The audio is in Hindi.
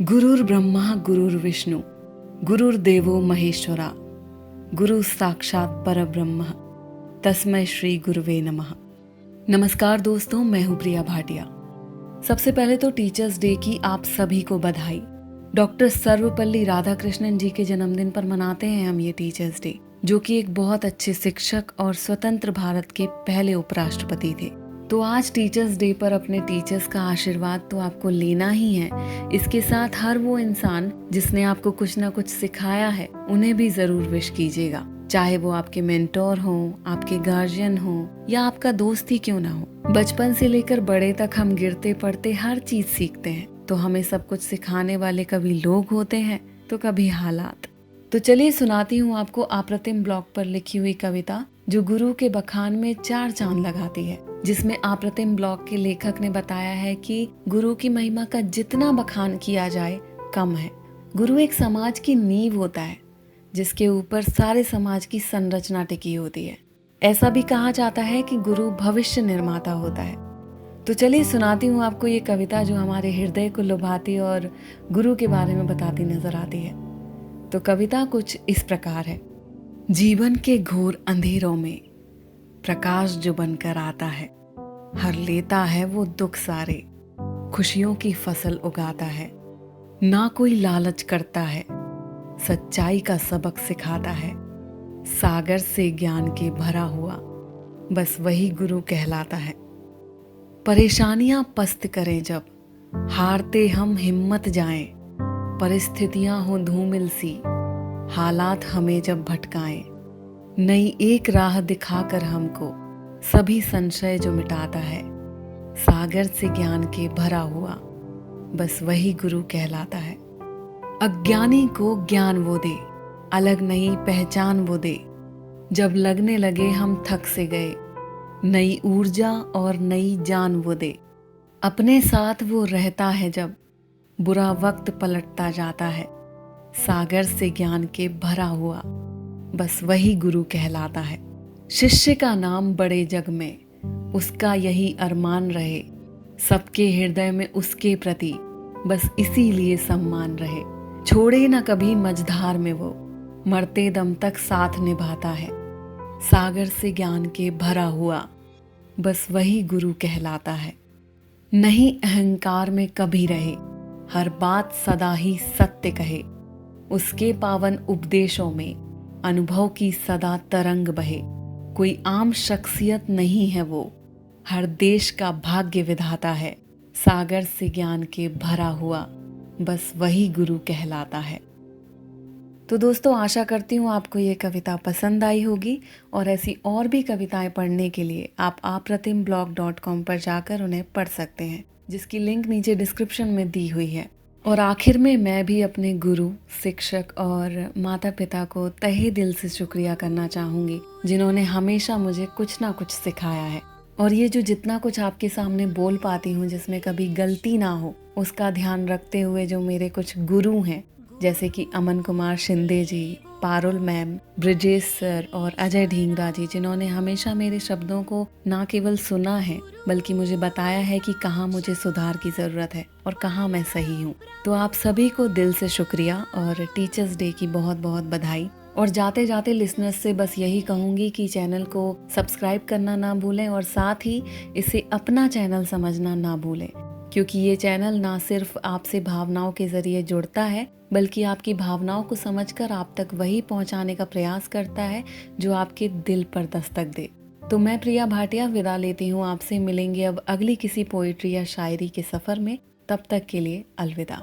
गुरुर्ब्रह्मा गुरुर्विष्णु गुरुर्देवो महेश्वरा गुरु साक्षात परब्रह्म तस्मै श्री गुरुवे नमः। नमस्कार दोस्तों, मैं हूं प्रिया भाटिया। सबसे पहले तो टीचर्स डे की आप सभी को बधाई। डॉक्टर सर्वपल्ली राधाकृष्णन जी के जन्मदिन पर मनाते हैं हम ये टीचर्स डे, जो कि एक बहुत अच्छे शिक्षक और स्वतंत्र भारत के पहले उपराष्ट्रपति थे। तो आज टीचर्स डे पर अपने टीचर्स का आशीर्वाद तो आपको लेना ही है। इसके साथ हर वो इंसान जिसने आपको कुछ ना कुछ सिखाया है, उन्हें भी जरूर विश कीजिएगा। चाहे वो आपके मेंटोर हो, आपके गार्जियन हो या आपका दोस्त ही क्यों ना हो। बचपन से लेकर बड़े तक हम गिरते पड़ते हर चीज सीखते हैं। तो हमें सब कुछ सिखाने वाले कभी लोग होते हैं तो कभी हालात। तो चलिए सुनाती हूँ आपको अप्रतिम ब्लॉग पर लिखी हुई कविता, जो गुरु के बखान में 4 चांद लगाती है। जिसमें अप्रतिम ब्लॉग के लेखक ने बताया है कि गुरु की महिमा का जितना बखान किया जाए कम है। गुरु एक समाज की नींव होता है, जिसके ऊपर सारे समाज की संरचना टिकी होती है। ऐसा भी कहा जाता है कि गुरु भविष्य निर्माता होता है। तो चलिए सुनाती हूँ आपको ये कविता, जो हमारे हृदय को लुभाती और गुरु के बारे में बताती नजर आती है। तो कविता कुछ इस प्रकार है। जीवन के घोर अंधेरों में प्रकाश जो बनकर आता है, हर लेता है वो दुख सारे, खुशियों की फसल उगाता है। ना कोई लालच करता है, सच्चाई का सबक सिखाता है। सागर से ज्ञान के भरा हुआ, बस वही गुरु कहलाता है। परेशानियां पस्त करें जब, हारते हम हिम्मत जाएं। परिस्थितियां हो धूमिल सी, हालात हमें जब भटकाएं। नई एक राह दिखाकर हमको सभी संशय जो मिटाता है। सागर से ज्ञान के भरा हुआ, बस वही गुरु कहलाता है। अज्ञानी को ज्ञान वो दे, अलग नई पहचान वो दे। जब लगने लगे हम थक से गए, नई ऊर्जा और नई जान वो दे। अपने साथ वो रहता है जब, बुरा वक्त पलटता जाता है। सागर से ज्ञान के भरा हुआ, बस वही गुरु कहलाता है। शिष्य का नाम बड़े जग में, उसका यही अरमान रहे। सबके हृदय में उसके प्रति बस इसीलिए सम्मान रहे। छोड़े न कभी मझधार में वो, मरते दम तक साथ निभाता है। सागर से ज्ञान के भरा हुआ, बस वही गुरु कहलाता है। नहीं अहंकार में कभी रहे, हर बात सदा ही सत्य कहे। उसके पावन उपदेशों में अनुभव की सदा तरंग बहे। कोई आम शख्सियत नहीं है वो, हर देश का भाग्य विधाता है। सागर से ज्ञान के भरा हुआ, बस वही गुरु कहलाता है। तो दोस्तों, आशा करती हूँ आपको ये कविता पसंद आई होगी, और ऐसी और भी कविताएं पढ़ने के लिए आप apratimblog.com पर जाकर उन्हें पढ़ सकते हैं, जिसकी लिंक नीचे डिस्क्रिप्शन में दी हुई है। और आखिर में मैं भी अपने गुरु, शिक्षक और माता पिता को तहे दिल से शुक्रिया करना चाहूँगी, जिन्होंने हमेशा मुझे कुछ ना कुछ सिखाया है। और ये जो जितना कुछ आपके सामने बोल पाती हूँ, जिसमें कभी गलती ना हो, उसका ध्यान रखते हुए जो मेरे कुछ गुरु हैं, जैसे कि अमन कुमार शिंदे जी, पारुल मैम, ब्रिजेश सर और अजय ढींगरा जी, जिन्होंने हमेशा मेरे शब्दों को ना केवल सुना है, बल्कि मुझे बताया है कि कहाँ मुझे सुधार की ज़रूरत है और कहाँ मैं सही हूँ। तो आप सभी को दिल से शुक्रिया और टीचर्स डे की बहुत बहुत बधाई। और जाते जाते लिसनर्स से बस यही कहूँगी कि चैनल को सब्सक्राइब करना ना भूलें, और साथ ही इसे अपना चैनल समझना ना भूलें, क्योंकि ये चैनल ना सिर्फ आपसे भावनाओं के जरिए जुड़ता है, बल्कि आपकी भावनाओं को समझकर आप तक वही पहुंचाने का प्रयास करता है जो आपके दिल पर दस्तक दे। तो मैं प्रिया भाटिया विदा लेती हूँ आपसे। मिलेंगे अब अगली किसी पोइट्री या शायरी के सफर में। तब तक के लिए अलविदा।